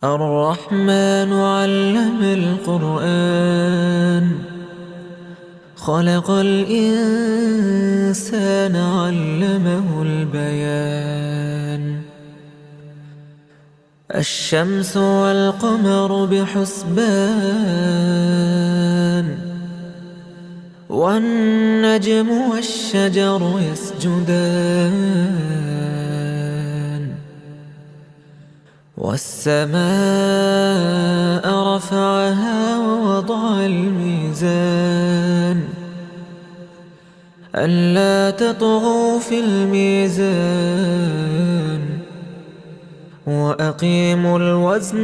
الرحمن علم القرآن خلق الإنسان علمه البيان الشمس والقمر بحسبان والنجم والشجر يسجدان والسماء رفعها ووضع الميزان ألا تطغوا في الميزان وأقيموا الوزن